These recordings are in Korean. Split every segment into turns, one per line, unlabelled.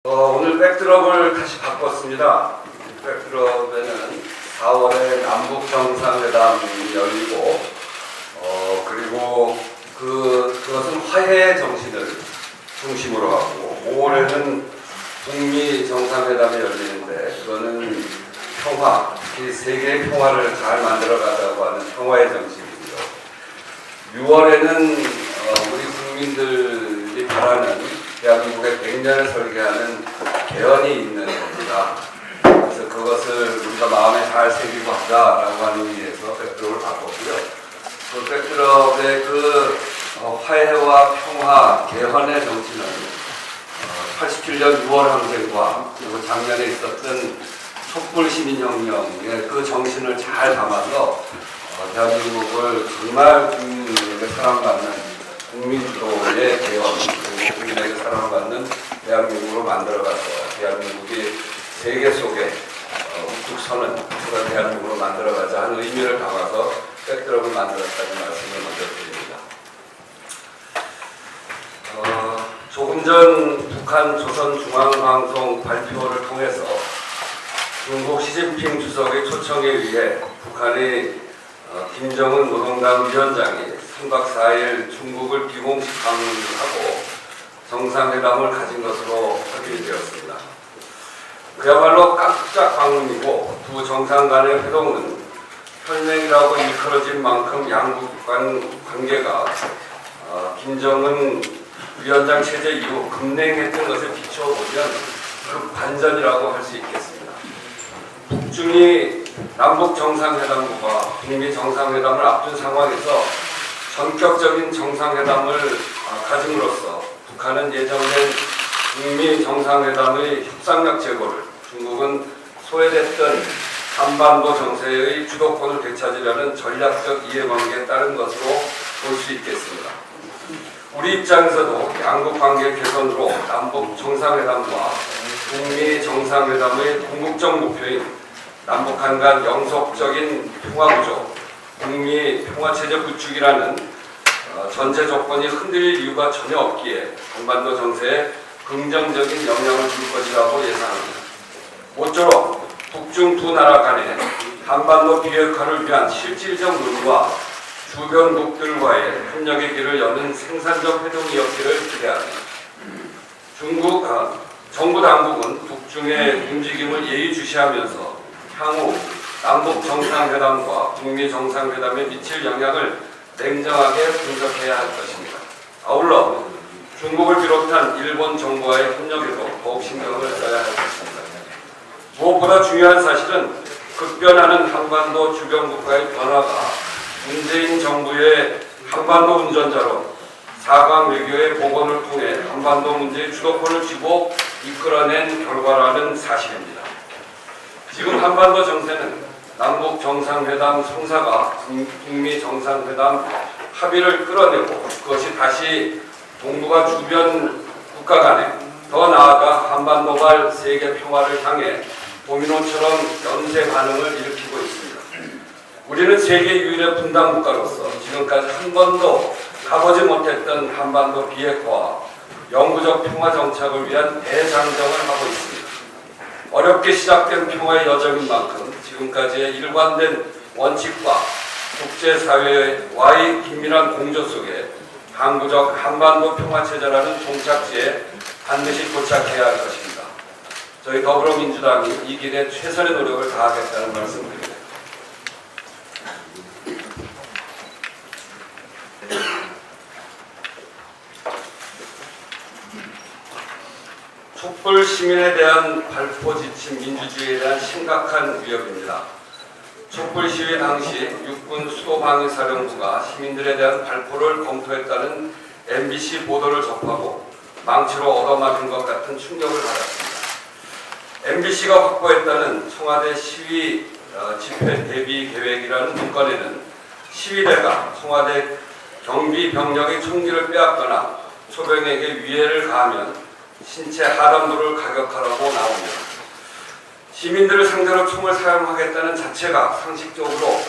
오늘 백드롭을 다시 바꿨습니다. 백드롭에는 4월에 남북 정상회담이 열리고 그리고 그것은 화해 정신을 중심으로 하고 5월에는 북미 정상회담이 열리는데 그거는 평화, 특히 세계의 평화를 잘 만들어가자고 하는 평화의 정신이고요. 6월에는 우리 국민들이 바라는 대한민국의 100년을 설계하는 개헌이 있는 겁니다. 그래서 그것을 우리가 마음에 잘 새기고 하자라고 하는 의미에서 백드롭을 바꿨고요. 그 백드롭의 화해와 평화, 개헌의 정신은 87년 6월 항쟁과 그리고 작년에 있었던 촛불 시민혁명의 그 정신을 잘 담아서 대한민국을 정말 국민에게 사랑받는 국민주도의 개헌, 그리고 국민에게 사랑받는 대한민국으로 만들어가서 대한민국이 세계 속에 우뚝 서는 그런 대한민국으로 만들어가자 하는 의미를 담아서 백드롭을 만들었다는 말씀을 먼저 드립니다. 조금 전 북한 조선중앙방송 발표를 통해서 중국 시진핑 주석의 초청에 의해 북한의 김정은 노동당 위원장이 3박 4일 중국을 비공식 방문하고 정상회담을 가진 것으로 확인이 되었습니다. 그야말로 깜짝 방문이고 두 정상 간의 회동은 혈맹이라고 일컬어진 만큼 양국 간 관계가 김정은 위원장 체제 이후 급냉했던 것에 비춰보면 그 반전이라고 할 수 있겠습니다. 북중이 남북 정상회담과 북미 정상회담을 앞둔 상황에서 전격적인 정상회담을 가짐으로써 북한은 예정된 북미 정상회담의 협상력 제고를 중국은 소외됐던 한반도 정세의 주도권을 되찾으려는 전략적 이해관계에 따른 것으로 볼 수 있겠습니다. 우리 입장에서도 양국 관계 개선으로 남북 정상회담과 북미 정상회담의 궁극적 목표인 남북한 간 영속적인 평화구조, 북미 평화체제 구축이라는 전제 조건이 흔들릴 이유가 전혀 없기에 한반도 정세에 긍정적인 영향을 줄 것이라고 예상합니다. 모쪼록 북중 두 나라 간의 한반도 비핵화를 위한 실질적 논의와 주변국들과의 협력의 길을 여는 생산적 회동이었기를 기대합니다. 정부 당국은 북중의 움직임을 예의주시하면서 향후 남북 정상회담과 북미 정상회담에 미칠 영향을 냉정하게 분석해야 할 것입니다. 아울러 중국을 비롯한 일본 정부와의 협력에도 더욱 신경을 써야 할 것입니다. 무엇보다 중요한 사실은 급변하는 한반도 주변 국가의 변화가 문재인 정부의 한반도 운전자로 4강 외교의 복원을 통해 한반도 문제의 주도권을 쥐고 이끌어낸 결과라는 사실입니다. 지금 한반도 정세는 남북 정상회담 성사가 북미 정상회담 합의를 끌어내고 그것이 다시 동북아 주변 국가 간에 더 나아가 한반도발 세계 평화를 향해 도미노처럼 연쇄 반응을 일으키고 있습니다. 우리는 세계 유일의 분단 국가로서 지금까지 한 번도 가보지 못했던 한반도 비핵화와 영구적 평화 정착을 위한 대장정을 하고 있습니다. 어렵게 시작된 평화의 여정인 만큼 지금까지의 일관된 원칙과 국제사회와의 긴밀한 공조 속에 항구적 한반도 평화체제라는 종착지에 반드시 도착해야 할 것입니다. 저희 더불어민주당이 이 길에 최선의 노력을 다하겠다는 말씀드립니다. 촛불 시민에 대한 발포 지침 민주주의에 대한 심각한 위협입니다. 촛불 시위 당시 육군 수도방위사령부가 시민들에 대한 발포를 검토했다는 MBC 보도를 접하고 망치로 얻어맞은 것 같은 충격을 받았습니다. MBC가 확보했다는 청와대 시위 집회 대비 계획이라는 문건에는 시위대가 청와대 경비 병력의 총기를 빼앗거나 소병에게 위해를 가하면 신체 하단부를 가격하라고 나옵니다. 시민들을 상대로 총을 사용하겠다는 자체가 상식적으로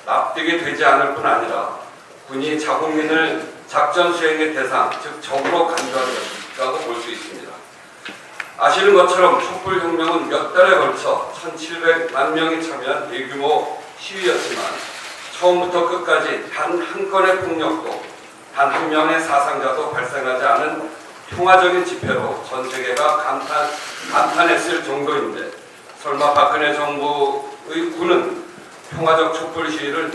납득이 되지 않을 뿐 아니라 군이 자국민을 작전 수행의 대상, 즉 적으로 간주하는 것이라고 볼 수 있습니다. 아시는 것처럼 촛불혁명은 몇 달에 걸쳐 1700만 명이 참여한 대규모 시위였지만 처음부터 끝까지 단 한 건의 폭력도 단 한 명의 사상자도 발생하지 않은 평화적인 집회로 전 세계가 감탄했을 정도인데 설마 박근혜 정부의 군은 평화적 촛불 시위를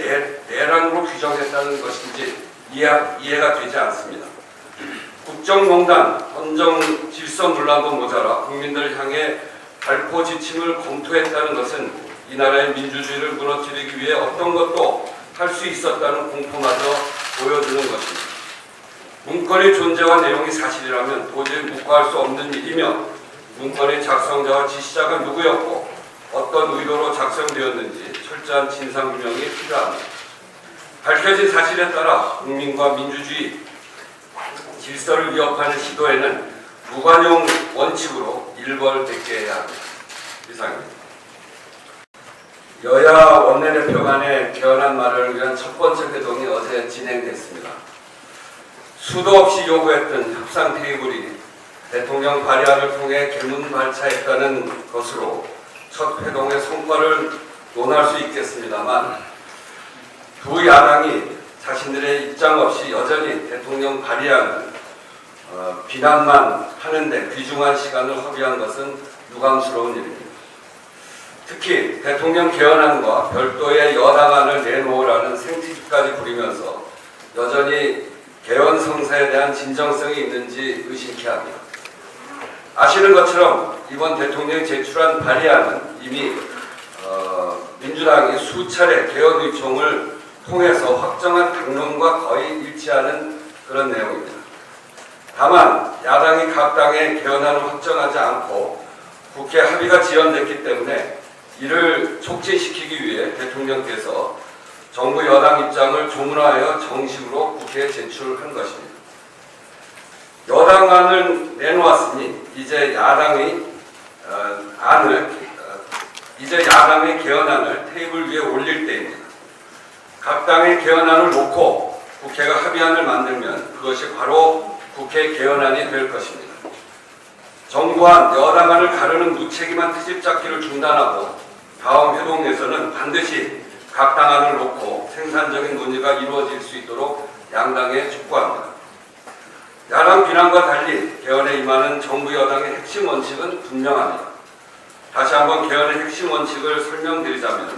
내란으로 규정했다는 것인지 이해가 되지 않습니다. 국정농단, 헌정질서문란도 모자라 국민들 향해 발포 지침을 검토했다는 것은 이 나라의 민주주의를 무너뜨리기 위해 어떤 것도 할 수 있었다는 공포마저 보여주는 것입니다. 문건의 존재와 내용이 사실이라면 도저히 묵과할 수 없는 일이며 문건의 작성자와 지시자가 누구였고 어떤 의도로 작성되었는지 철저한 진상규명이 필요합니다. 밝혀진 사실에 따라 국민과 민주주의 질서를 위협하는 시도에는 무관용 원칙으로 일벌백계해야 합니다. 이상입니다. 여야 원내대표 간의 개헌안 마련을 위한 첫 번째 회동이 어제 진행됐습니다. 수도 없이 요구했던 협상 테이블이 대통령 발의안을 통해 개문발차했다는 것으로 첫 회동의 성과를 논할 수 있겠습니다만 두 야당이 자신들의 입장 없이 여전히 대통령 발의안을 비난만 하는데 귀중한 시간을 허비한 것은 유감스러운 일입니다. 특히 대통령 개헌안과 별도의 여당안을 내놓으라는 생티기까지 부리면서 여전히 개헌 성사에 대한 진정성이 있는지 의심케 합니다. 아시는 것처럼 이번 대통령이 제출한 발의안은 이미 민주당이 수차례 개헌 의총을 통해서 확정한 당론과 거의 일치하는 그런 내용입니다. 다만 야당이 각 당의 개헌안을 확정하지 않고 국회 합의가 지연됐기 때문에 이를 촉진시키기 위해 대통령께서 정부 여당 입장을 조문하여 정식으로 국회에 제출한 것입니다. 여당안을 내놓았으니 이제 야당의 개헌안을 테이블 위에 올릴 때입니다. 각 당의 개헌안을 놓고 국회가 합의안을 만들면 그것이 바로 국회 개헌안이 될 것입니다. 정부안, 여당안을 가르는 무책임한 트집잡기를 중단하고 다음 회동에서는 반드시 각 당안을 놓고 생산적인 논의가 이루어질 수 있도록 양당에 촉구합니다. 야당 비난과 달리 개헌에 임하는 정부 여당의 핵심 원칙은 분명합니다. 다시 한번 개헌의 핵심 원칙을 설명드리자면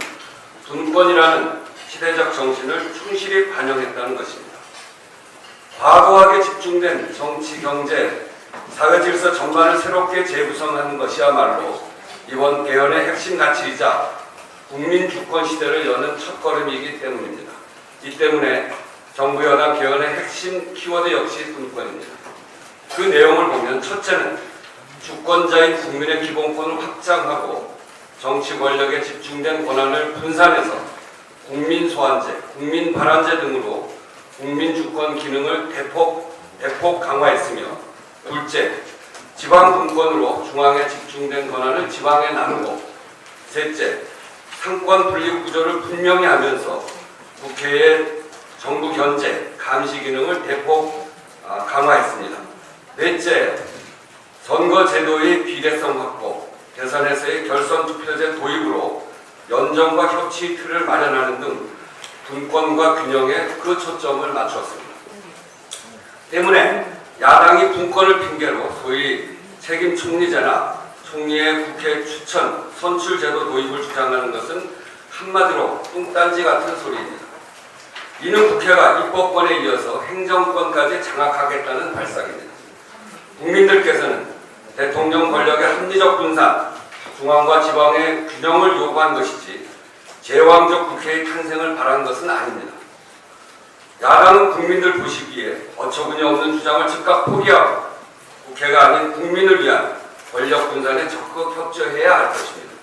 분권이라는 시대적 정신을 충실히 반영했다는 것입니다. 과도하게 집중된 정치, 경제, 사회 질서 전반을 새롭게 재구성하는 것이야말로 이번 개헌의 핵심 가치이자 국민 주권 시대를 여는 첫걸음이기 때문입니다. 이 때문에 정부 여당 개헌의 핵심 키워드 역시 분권입니다. 그 내용을 보면 첫째는 주권자인 국민의 기본권을 확장하고 정치 권력에 집중된 권한을 분산해서 국민 소환제, 국민 발안제 등으로 국민 주권 기능을 대폭 강화했으며 둘째, 지방 분권으로 중앙에 집중된 권한을 지방에 나누고 셋째, 상권 분립 구조를 분명히 하면서 국회의 정부 견제, 감시 기능을 대폭 강화했습니다. 넷째, 선거제도의 비례성 확보, 대선에서의 결선 투표제 도입으로 연정과 협치 틀을 마련하는 등 분권과 균형에 그 초점을 맞추었습니다. 때문에 야당이 분권을 핑계로 소위 책임 총리제나 총리의 국회 추천, 선출제도 도입을 주장하는 것은 한마디로 뚱딴지 같은 소리입니다. 이는 국회가 입법권에 이어서 행정권까지 장악하겠다는 발상입니다. 국민들께서는 대통령 권력의 합리적 분산, 중앙과 지방의 균형을 요구한 것이지 제왕적 국회의 탄생을 바란 것은 아닙니다. 야당은 국민들 보시기에 어처구니 없는 주장을 즉각 포기하고 국회가 아닌 국민을 위한 권력 분산에 적극 협조해야 할 것입니다.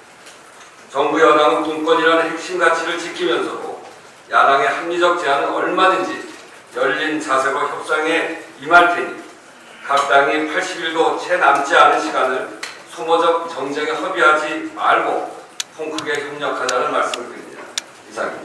정부 여당은 분권이라는 핵심 가치를 지키면서도 야당의 합리적 제안은 얼마든지 열린 자세로 협상에 임할 테니 각 당이 80일도 채 남지 않은 시간을 소모적 정쟁에 허비하지 말고 통 크게 협력하자는 말씀을 드립니다. 이상입니다.